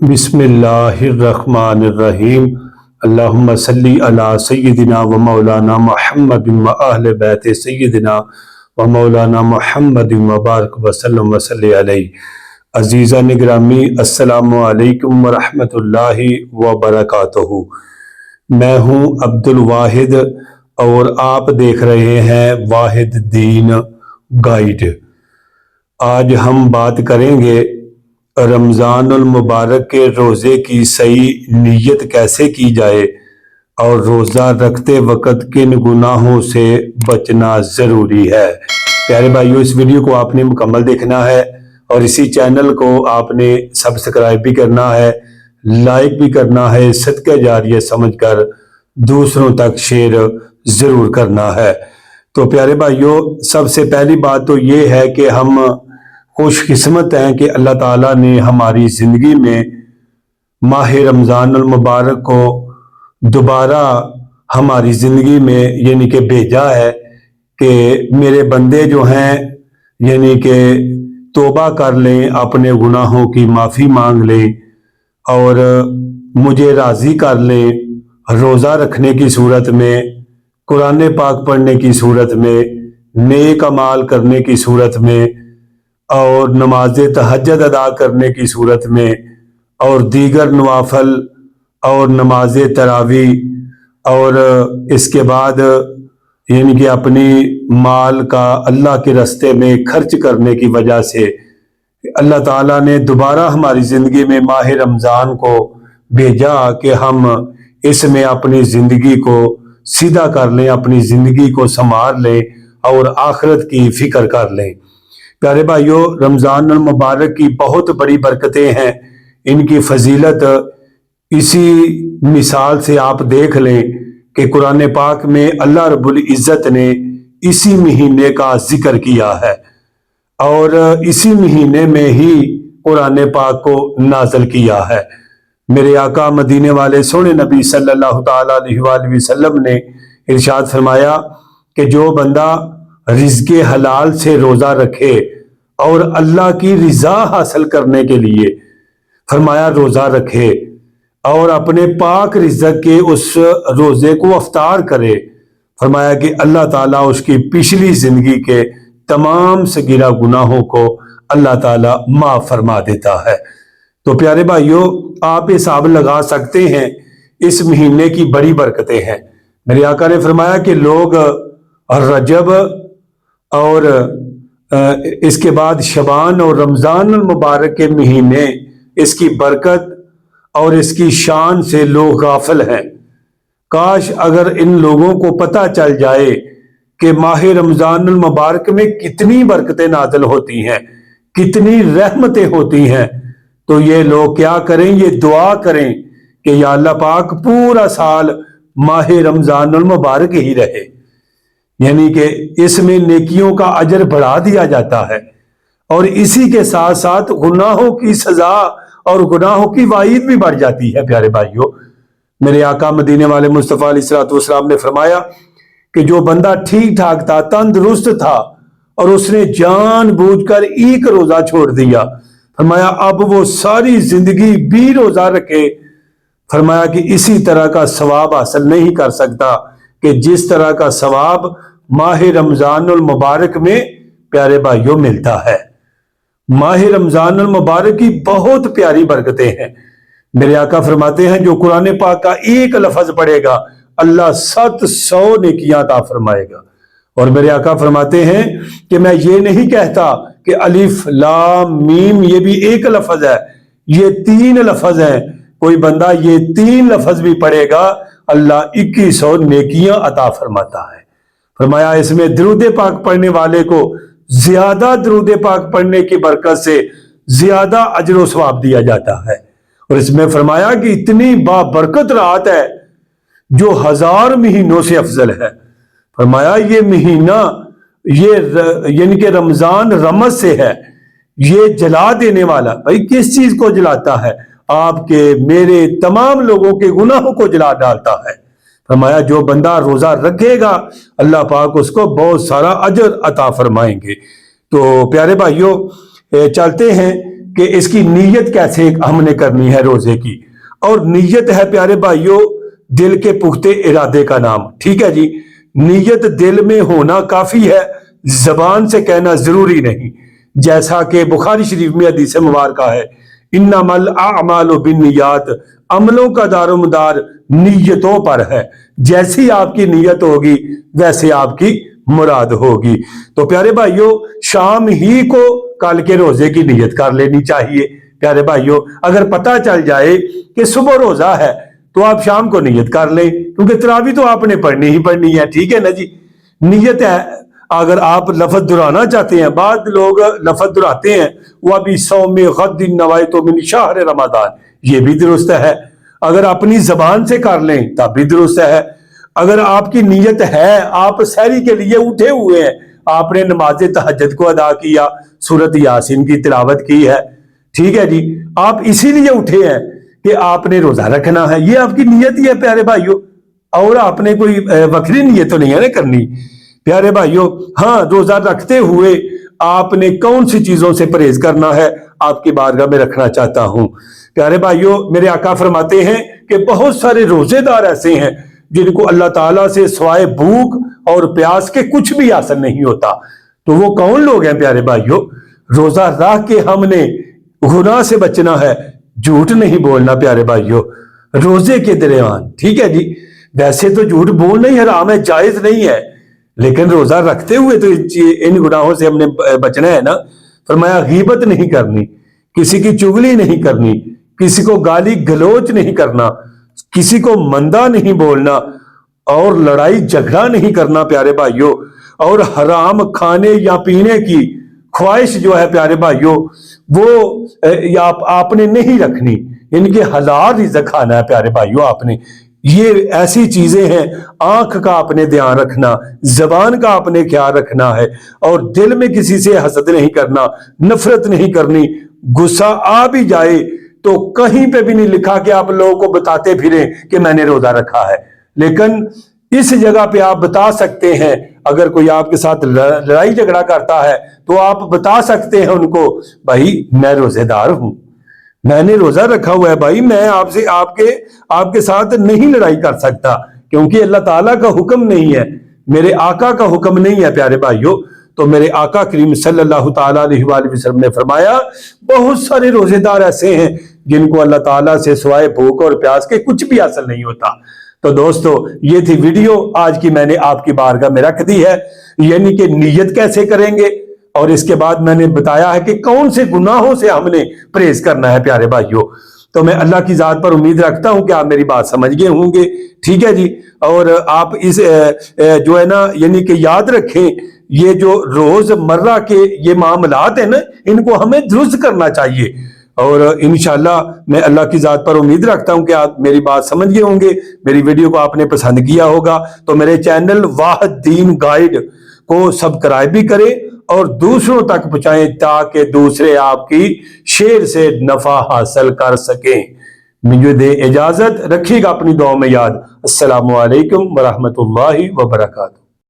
بسم اللہ الرحمن الرحیم اللہم صلی علی سیدنا و مولانا محمد و اہل بیت سیدنا و مولانا محمد و بارک وسلم وصلی علیہ۔ عزیزان گرامی، السلام علیکم ورحمۃ اللہ وبرکاتہ۔ میں ہوں عبد الواحد اور آپ دیکھ رہے ہیں واحد دین گائیڈ۔ آج ہم بات کریں گے رمضان المبارک کے روزے کی صحیح نیت کیسے کی جائے اور روزہ رکھتے وقت کن گناہوں سے بچنا ضروری ہے۔ پیارے بھائیو، اس ویڈیو کو آپ نے مکمل دیکھنا ہے اور اسی چینل کو آپ نے سبسکرائب بھی کرنا ہے، لائک بھی کرنا ہے، صدقہ جاریہ سمجھ کر دوسروں تک شیئر ضرور کرنا ہے۔ تو پیارے بھائیو، سب سے پہلی بات تو یہ ہے کہ ہم خوش قسمت ہیں کہ اللہ تعالیٰ نے ہماری زندگی میں ماہ رمضان المبارک کو دوبارہ ہماری زندگی میں یعنی کہ بھیجا ہے کہ میرے بندے جو ہیں یعنی کہ توبہ کر لیں، اپنے گناہوں کی معافی مانگ لیں اور مجھے راضی کر لیں، روزہ رکھنے کی صورت میں، قرآن پاک پڑھنے کی صورت میں، نیک اعمال کرنے کی صورت میں اور نماز تہجد ادا کرنے کی صورت میں اور دیگر نوافل اور نماز تراویح اور اس کے بعد یعنی کہ اپنی مال کا اللہ کے راستے میں خرچ کرنے کی وجہ سے اللہ تعالیٰ نے دوبارہ ہماری زندگی میں ماہ رمضان کو بھیجا کہ ہم اس میں اپنی زندگی کو سیدھا کر لیں، اپنی زندگی کو سنوار لیں اور آخرت کی فکر کر لیں۔ پیارے بھائیو، رمضان المبارک کی بہت بڑی برکتیں ہیں، ان کی فضیلت اسی مثال سے آپ دیکھ لیں کہ قرآن پاک میں اللہ رب العزت نے اسی مہینے کا ذکر کیا ہے اور اسی مہینے میں ہی قرآن پاک کو نازل کیا ہے۔ میرے آقا مدینے والے سونے نبی صلی اللہ تعالیٰ علیہ وآلہ وسلم نے ارشاد فرمایا کہ جو بندہ رزق حلال سے روزہ رکھے اور اللہ کی رضا حاصل کرنے کے لیے فرمایا روزہ رکھے اور اپنے پاک رزق کے اس روزے کو افطار کرے، فرمایا کہ اللہ تعالیٰ اس کی پچھلی زندگی کے تمام صغیرہ گناہوں کو اللہ تعالیٰ معاف فرما دیتا ہے۔ تو پیارے بھائیو، آپ حساب لگا سکتے ہیں اس مہینے کی بڑی برکتیں ہیں۔ میرے آقا نے فرمایا کہ لوگ رجب اور اس کے بعد شعبان اور رمضان المبارک کے مہینے اس کی برکت اور اس کی شان سے لوگ غافل ہیں۔ کاش اگر ان لوگوں کو پتہ چل جائے کہ ماہ رمضان المبارک میں کتنی برکتیں نازل ہوتی ہیں، کتنی رحمتیں ہوتی ہیں، تو یہ لوگ کیا کریں؟ یہ دعا کریں کہ یا اللہ پاک پورا سال ماہ رمضان المبارک ہی رہے، یعنی کہ اس میں نیکیوں کا اجر بڑھا دیا جاتا ہے اور اسی کے ساتھ ساتھ گناہوں کی سزا اور گناہوں کی وعید بھی بڑھ جاتی ہے۔ پیارے بھائیو، میرے آقا مدینے والے مصطفیٰ علیہ السلام نے فرمایا کہ جو بندہ ٹھیک ٹھاک تھا، تندرست تھا اور اس نے جان بوجھ کر ایک روزہ چھوڑ دیا، فرمایا اب وہ ساری زندگی بھی روزہ رکھے، فرمایا کہ اسی طرح کا ثواب حاصل نہیں کر سکتا کہ جس طرح کا ثواب ماہ رمضان المبارک میں پیارے بھائیوں ملتا ہے۔ ماہ رمضان المبارک کی بہت پیاری برکتیں ہیں۔ میرے آقا فرماتے ہیں جو قرآن پاک کا ایک لفظ پڑھے گا اللہ 700 نیکیاں عطا فرمائے گا۔ اور میرے آقا فرماتے ہیں کہ میں یہ نہیں کہتا کہ الف لام میم یہ بھی ایک لفظ ہے، یہ 3 لفظ ہیں، کوئی بندہ یہ 3 لفظ بھی پڑھے گا اللہ 2100 نیکیاں عطا فرماتا ہے۔ فرمایا اس میں درود پاک پڑھنے والے کو زیادہ درود پاک پڑھنے کی برکت سے زیادہ اجر و ثواب دیا جاتا ہے۔ اور اس میں فرمایا کہ اتنی بابرکت رات ہے جو 1000 مہینوں سے افضل ہے۔ فرمایا یہ مہینہ یعنی کہ رمضان رمض سے ہے، یہ جلا دینے والا، بھائی کس چیز کو جلاتا ہے؟ آپ کے میرے تمام لوگوں کے گناہوں کو جلا ڈالتا ہے۔ فرمایا جو بندہ روزہ رکھے گا اللہ پاک اس کو بہت سارا اجر عطا فرمائیں گے۔ تو پیارے بھائیوں، چلتے ہیں کہ اس کی نیت کیسے ہم نے کرنی ہے روزے کی. اور نیت ہے پیارے بھائیوں دل کے پختہ ارادے کا نام. ٹھیک ہے جی, نیت دل میں ہونا کافی ہے, زبان سے کہنا ضروری نہیں. جیسا کہ بخاری شریف میں حدیث مبارکہ ہے, انما الاعمال بالنیات, عملوں کا دار و مدار نیتوں پر ہے. جیسی آپ کی نیت ہوگی ویسے آپ کی مراد ہوگی. تو پیارے بھائیوں شام ہی کو کل کے روزے کی نیت کر لینی چاہیے. پیارے بھائیوں اگر پتہ چل جائے کہ صبح روزہ ہے تو آپ شام کو نیت کر لیں, کیونکہ تراویح تو آپ نے پڑھنی ہی پڑھنی ہے. ٹھیک ہے نا جی, نیت ہے. اگر آپ لفظ دہرانا چاہتے ہیں, بعض لوگ لفظ دہراتے ہیں وَبِصَوْمِ غَدٍ نَوَيْتُ مِنْ شَهْرِ رمضان, یہ بھی درست ہے. اگر اپنی زبان سے کر لیں تب بھی درست ہے. اگر آپ کی نیت ہے آپ سحری کے لیے اٹھے ہوئے ہیں, آپ نے نماز تہجد کو ادا کیا, سورۃ یاسین کی تلاوت کی ہے, ٹھیک ہے جی, آپ اسی لیے اٹھے ہیں کہ آپ نے روزہ رکھنا ہے, یہ آپ کی نیت ہی ہے پیارے بھائیوں, اور آپ نے کوئی وکری نیت تو نہیں ہے نا کرنی. پیارے بھائیوں ہاں, روزہ رکھتے ہوئے آپ نے کون سی چیزوں سے پرہیز کرنا ہے آپ کی بارگاہ میں رکھنا چاہتا ہوں. پیارے بھائیوں میرے آقا فرماتے ہیں کہ بہت سارے روزے دار ایسے ہیں جن کو اللہ تعالیٰ سے سوائے بھوک اور پیاس کے کچھ بھی حاصل نہیں ہوتا. تو وہ کون لوگ ہیں پیارے بھائیوں؟ روزہ رکھ کے ہم نے گناہ سے بچنا ہے, جھوٹ نہیں بولنا پیارے بھائیوں روزے کے دوران. ٹھیک ہے جی, ویسے تو جھوٹ بولنا ہی حرام ہے, جائز نہیں ہے, لیکن روزہ رکھتے ہوئے تو ان گناہوں سے ہم نے بچنا ہے نا. فرمایا غیبت نہیں کرنی, کسی کی چغلی نہیں کرنی, کسی کو گالی گلوچ نہیں کرنا, کسی کو مندہ نہیں بولنا, اور لڑائی جھگڑا نہیں کرنا پیارے بھائیوں. اور حرام کھانے یا پینے کی خواہش جو ہے پیارے بھائیوں وہ آپ نے نہیں رکھنی, ان کے حلال رزق کھانا ہے پیارے بھائیوں آپ نے. یہ ایسی چیزیں ہیں, آنکھ کا آپ نے دھیان رکھنا, زبان کا آپ نے خیال رکھنا ہے, اور دل میں کسی سے حسد نہیں کرنا, نفرت نہیں کرنی. غصہ آ بھی جائے تو کہیں پہ بھی نہیں لکھا کہ آپ لوگوں کو بتاتے پھریں کہ میں نے روزہ رکھا ہے, لیکن اس جگہ پہ آپ بتا سکتے ہیں. اگر کوئی آپ کے ساتھ لڑائی جھگڑا کرتا ہے تو آپ بتا سکتے ہیں ان کو, بھائی میں روزے دار ہوں, میں نے روزہ رکھا ہوا ہے بھائی, میں آپ کے ساتھ نہیں لڑائی کر سکتا, کیونکہ اللہ تعالیٰ کا حکم نہیں ہے, میرے آقا کا حکم نہیں ہے پیارے بھائیوں. تو میرے آقا کریم صلی اللہ تعالیٰ علیہ وآلہ وسلم نے فرمایا بہت سارے روزے دار ایسے ہیں جن کو اللہ تعالیٰ سے سوائے بھوک اور پیاس کے کچھ بھی حاصل نہیں ہوتا. تو دوستو یہ تھی ویڈیو آج کی, میں نے آپ کی بارگاہ میں رکھ دی ہے, یعنی کہ نیت کیسے کریں گے, اور اس کے بعد میں نے بتایا ہے کہ کون سے گناہوں سے ہم نے پرہیز کرنا ہے پیارے بھائیوں. تو میں اللہ کی ذات پر امید رکھتا ہوں کہ آپ میری بات سمجھ گئے ہوں گے. ٹھیک ہے جی, اور آپ اس جو ہے نا یعنی کہ یاد رکھیں یہ جو روز مرہ کے یہ معاملات ہیں نا ان کو ہمیں درست کرنا چاہیے. اور انشاءاللہ میں اللہ کی ذات پر امید رکھتا ہوں کہ آپ میری بات سمجھ گئے ہوں گے, میری ویڈیو کو آپ نے پسند کیا ہوگا. تو میرے چینل واحد دین گائیڈ کو سبسکرائب بھی کریں اور دوسروں تک پہنچائیں تاکہ دوسرے آپ کی شیئر سے نفع حاصل کر سکیں. مجھے دے اجازت, رکھیے گا اپنی دعاؤں میں یاد. السلام علیکم ورحمۃ اللہ وبرکاتہ.